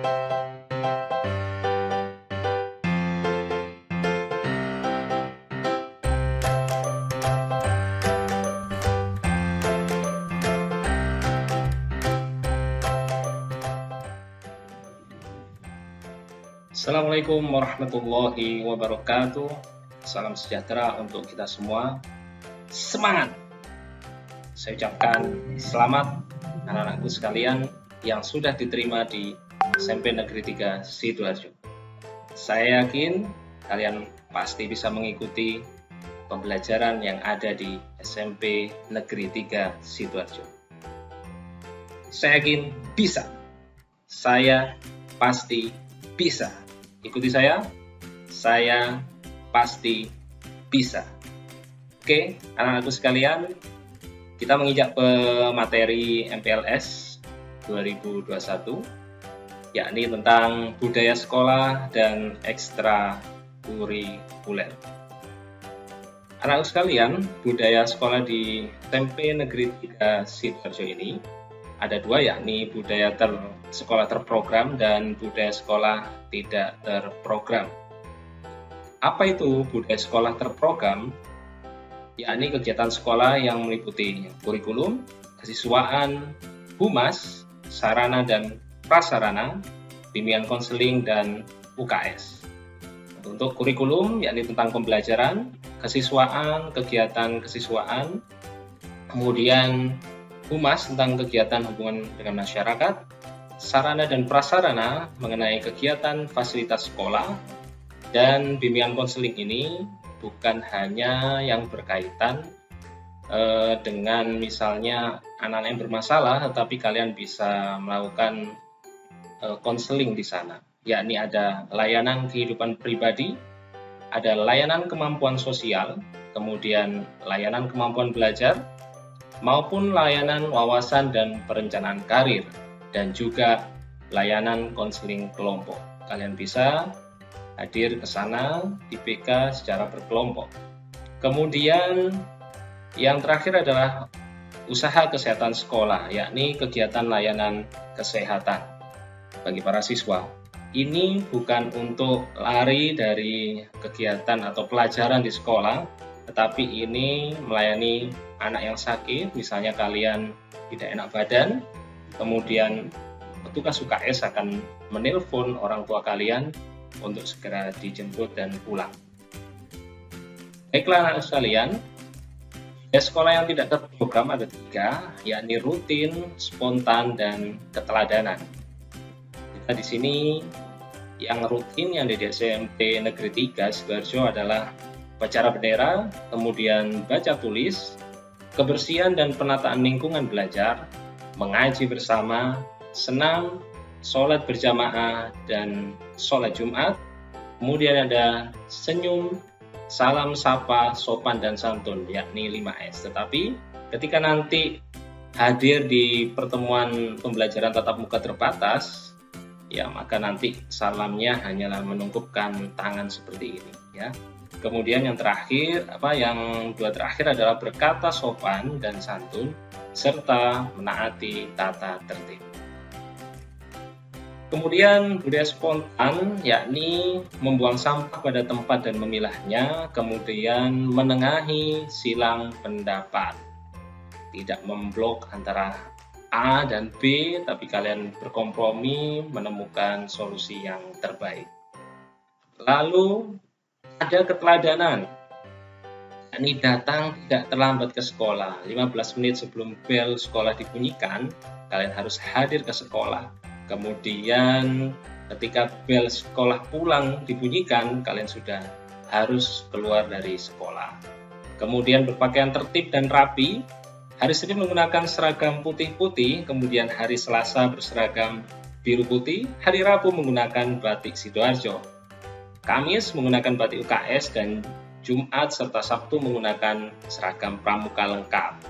Assalamualaikum warahmatullahi wabarakatuh. Salam sejahtera untuk kita semua. Semangat! Saya ucapkan selamat anak-anakku sekalian yang sudah diterima di SMP Negeri 3 Sidoarjo. Saya yakin kalian pasti bisa mengikuti pembelajaran yang ada di SMP Negeri 3 Sidoarjo. Saya yakin bisa. Saya pasti bisa. Ikuti saya pasti bisa. Oke, anak-anakku sekalian, kita menginjak materi MPLS 2021, yakni tentang budaya sekolah dan ekstrakurikuler. Anak-anak sekalian, budaya sekolah di SMP Negeri 3 Sidoarjo ini ada dua, yakni budaya sekolah terprogram dan budaya sekolah tidak terprogram. Apa itu budaya sekolah terprogram? Yakni kegiatan sekolah yang meliputi kurikulum, kesiswaan, humas, sarana dan prasarana, bimbingan konseling, dan UKS. Untuk kurikulum, yakni tentang pembelajaran, kesiswaan, kegiatan kesiswaan, kemudian humas tentang kegiatan hubungan dengan masyarakat, sarana dan prasarana mengenai kegiatan fasilitas sekolah, dan bimbingan konseling ini bukan hanya yang berkaitan dengan misalnya anak-anak yang bermasalah, tetapi kalian bisa melakukan konseling di sana, yakni ada layanan kehidupan pribadi, ada layanan kemampuan sosial, kemudian layanan kemampuan belajar, maupun layanan wawasan dan perencanaan karir, dan juga layanan konseling kelompok. Kalian bisa hadir ke sana di PK secara berkelompok. Kemudian yang terakhir adalah usaha kesehatan sekolah, yakni kegiatan layanan kesehatan bagi para siswa. Ini bukan untuk lari dari kegiatan atau pelajaran di sekolah, tetapi ini melayani anak yang sakit, misalnya kalian tidak enak badan, kemudian petugas UKS akan menelpon orang tua kalian untuk segera dijemput dan pulang. Baiklah anak sekalian, sekolah yang tidak terprogram ada 3, yakni rutin, spontan, dan keteladanan. Kita di sini yang rutin yang di SMP Negeri 3 Sidoarjo adalah upacara bendera, kemudian baca tulis, kebersihan dan penataan lingkungan belajar, mengaji bersama, senam, sholat berjamaah, dan sholat Jumat. Kemudian ada senyum, salam, sapa, sopan, dan santun, yakni 5S. Tetapi ketika nanti hadir di pertemuan pembelajaran tatap muka terbatas, ya maka nanti salamnya hanyalah menungkupkan tangan seperti ini, ya. Kemudian yang terakhir, yang dua terakhir adalah berkata sopan dan santun, serta menaati tata tertib. Kemudian budaya spontan, yakni membuang sampah pada tempat dan memilahnya, kemudian menengahi silang pendapat. Tidak memblok antara A dan B, tapi kalian berkompromi menemukan solusi yang terbaik. Lalu ada keteladanan, yakni datang tidak terlambat ke sekolah. 15 menit sebelum bel sekolah dibunyikan, kalian harus hadir ke sekolah. Kemudian ketika bel sekolah pulang dibunyikan, kalian sudah harus keluar dari sekolah. Kemudian berpakaian tertib dan rapi. Hari Senin menggunakan seragam putih-putih, kemudian hari Selasa berseragam biru putih, hari Rabu menggunakan batik Sidoarjo, Kamis menggunakan batik UKS, dan Jumat serta Sabtu menggunakan seragam pramuka lengkap.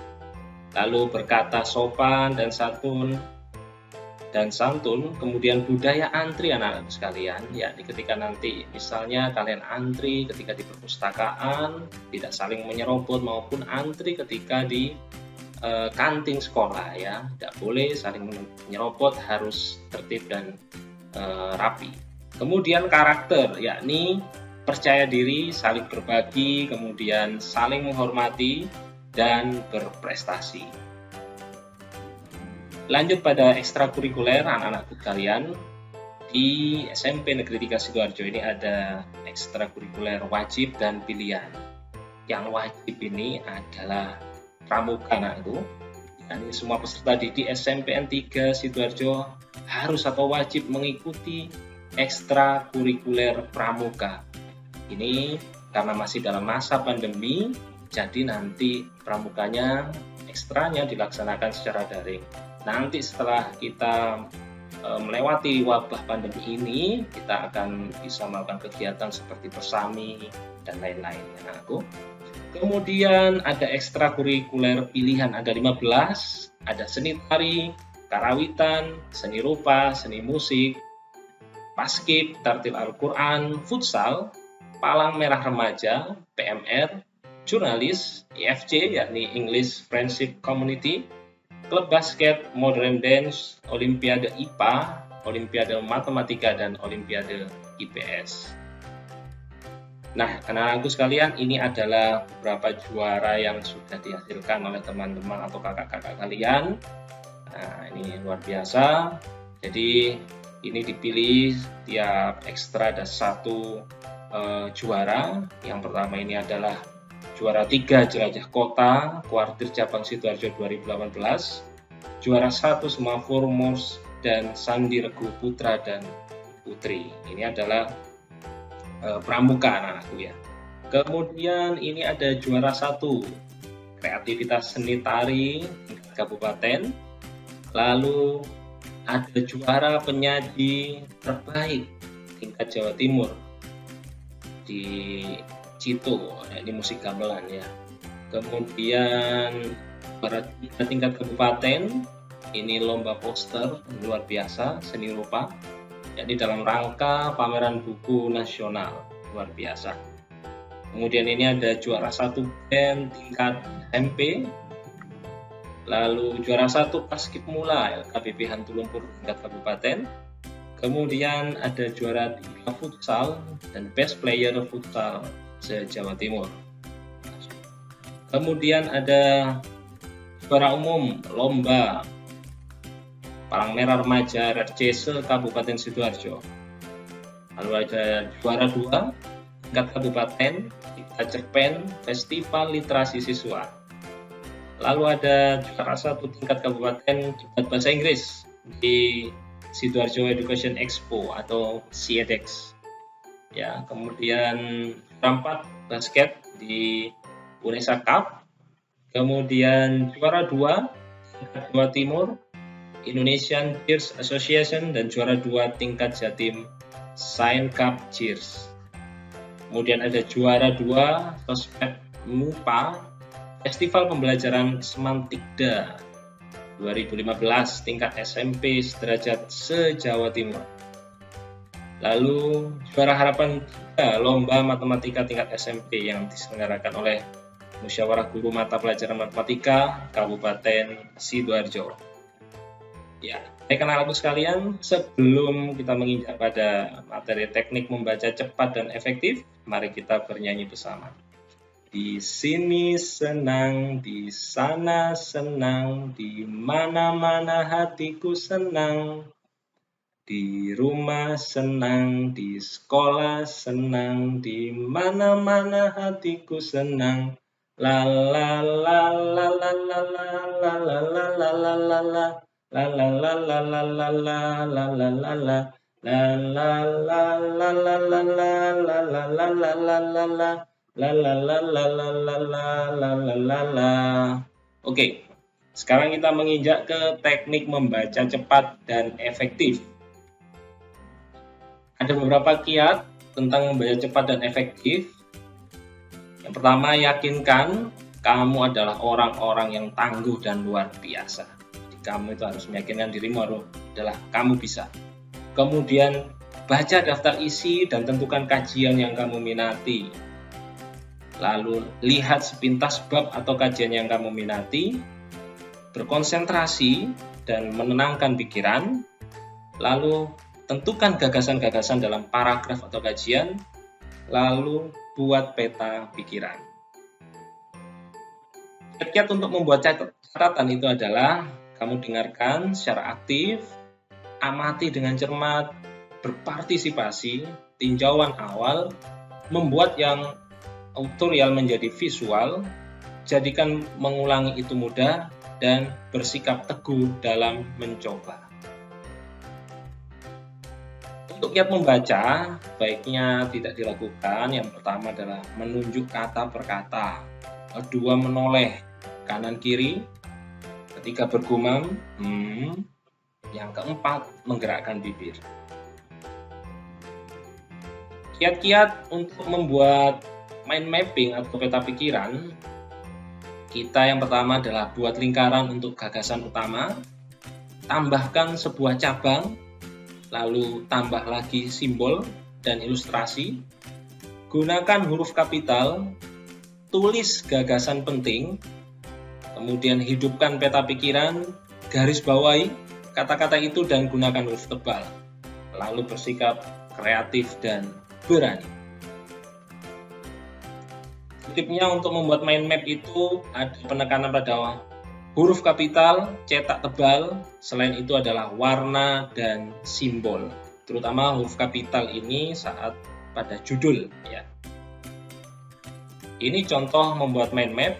Lalu berkata sopan dan santun, kemudian budaya antri anak-anak sekalian, yakni ketika nanti misalnya kalian antri ketika di perpustakaan, tidak saling menyerobot, maupun antri ketika di kantin sekolah, ya, tidak boleh saling menyerobot, harus tertib dan rapi. Kemudian karakter, yakni percaya diri, saling berbagi, kemudian saling menghormati, dan berprestasi. Lanjut pada ekstrakurikuler anak-anakku kalian, di SMP Negeri 3 Sidoarjo ini ada ekstrakurikuler wajib dan pilihan. Yang wajib ini adalah pramuka anakku. Dan semua peserta didik SMPN 3 Sidoarjo harus atau wajib mengikuti ekstrakurikuler pramuka. Ini karena masih dalam masa pandemi, jadi nanti pramukanya ekstranya dilaksanakan secara daring. Nanti setelah kita melewati wabah pandemi ini, kita akan bisa melakukan kegiatan seperti bersami dan lain-lain. Kemudian ada ekstrakurikuler pilihan, ada 15, ada seni tari, karawitan, seni rupa, seni musik, paskib, tartil Al-Quran, futsal, palang merah remaja, PMR, jurnalis, IFC yakni English Friendship Community, klub basket, modern dance, olimpiade IPA, olimpiade matematika, dan olimpiade IPS. Nah, anak-anakku sekalian, ini adalah beberapa juara yang sudah dihasilkan oleh teman-teman atau kakak-kakak kalian. Nah, ini luar biasa. Jadi, ini dipilih tiap ekstra ada satu juara. Yang pertama ini adalah juara 3 Jelajah Kota, Kuartir Cabang Sidoarjo 2018. Juara 1 Semafur Mors dan Sandi Regu Putra dan Putri. Ini adalah pramuka anak-anakku ya. Kemudian ini ada juara 1 kreativitas seni tari kabupaten. Lalu ada juara penyaji terbaik tingkat Jawa Timur di Cito, ini musik gamelan ya. Kemudian pada tingkat kabupaten ini lomba poster luar biasa seni rupa, yakni dalam rangka pameran buku nasional luar biasa. Kemudian ini ada juara 1 band tingkat SMP, lalu juara 1 paskib mula LKBP Hantu Lumpur tingkat kabupaten. Kemudian ada juara 3 futsal dan best player futsal se-Jawa Timur. Kemudian ada juara umum lomba palang merah remaja RCS Kabupaten Sidoarjo. Lalu ada juara 2 tingkat kabupaten tingkat cerpen Festival Literasi Siswa. Lalu ada juara 1 tingkat kabupaten tingkat bahasa Inggris di Sidoarjo Education Expo atau SIEDEX. Ya, kemudian juara 4 basket di UNESA Cup. Kemudian juara 2 tingkat Jawa Timur Indonesian Cheers Association dan juara 2 tingkat Jatim Sign Cup Cheers. Kemudian ada juara 2 Sosmed MUPA Festival Pembelajaran Semantikda 2015 tingkat SMP sederajat se-Jawa Timur. Lalu juara harapan 3 lomba matematika tingkat SMP yang diselenggarakan oleh Musyawarah Guru Mata Pelajaran Matematika Kabupaten Sidoarjo. Ya, baik anak-anakku sekalian, sebelum kita menginjak pada materi teknik membaca cepat dan efektif, mari kita bernyanyi bersama. Di sini senang, di sana senang, di mana-mana hatiku senang. Di rumah senang, di sekolah senang, di mana-mana hatiku senang. La la la la la la la la la la la la la la. La la la la la la la la la la la. La la la la la la la la la la la la la la. La la la la la la la la la la la. Oke, sekarang kita menginjak ke teknik membaca cepat dan efektif. Ada beberapa kiat tentang membaca cepat dan efektif. Yang pertama, yakinkan kamu adalah orang-orang yang tangguh dan luar biasa. Jadi, kamu itu harus meyakinkan dirimu adalah kamu bisa. Kemudian, baca daftar isi dan tentukan kajian yang kamu minati. Lalu, lihat sepintas bab atau kajian yang kamu minati. Berkonsentrasi dan menenangkan pikiran. Lalu, tentukan gagasan-gagasan dalam paragraf atau kajian, lalu buat peta pikiran. Kiat-kiat untuk membuat catatan itu adalah kamu dengarkan secara aktif, amati dengan cermat, berpartisipasi, tinjauan awal, membuat yang autorial menjadi visual, jadikan mengulangi itu mudah, dan bersikap teguh dalam mencoba. Untuk kiat membaca, baiknya tidak dilakukan. Yang pertama adalah menunjuk kata per kata, kedua menoleh kanan kiri, ketiga bergumam, yang keempat menggerakkan bibir. Kiat-kiat untuk membuat mind mapping atau peta pikiran, kita yang pertama adalah buat lingkaran untuk gagasan utama, tambahkan sebuah cabang, lalu tambah lagi simbol dan ilustrasi, gunakan huruf kapital, tulis gagasan penting, kemudian hidupkan peta pikiran, garis bawahi kata-kata itu dan gunakan huruf tebal, lalu bersikap kreatif dan berani. Tipsnya untuk membuat mind map itu ada penekanan pada huruf kapital, cetak tebal, selain itu adalah warna dan simbol. Terutama huruf kapital ini saat pada judul ya. Ini contoh membuat mind map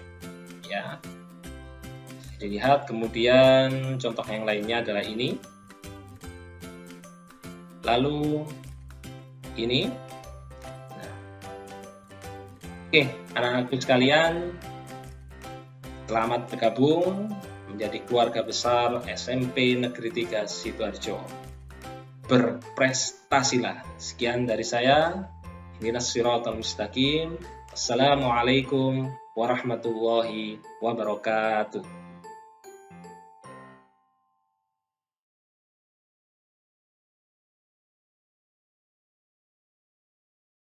ya. Dilihat, kemudian contoh yang lainnya adalah ini. Lalu ini. Oke, anak-anakku sekalian, selamat bergabung menjadi keluarga besar SMP Negeri 3 Sidoarjo. Berprestasilah. Sekian dari saya. Ihdinas siratal mustaqim. Assalamualaikum warahmatullahi wabarakatuh.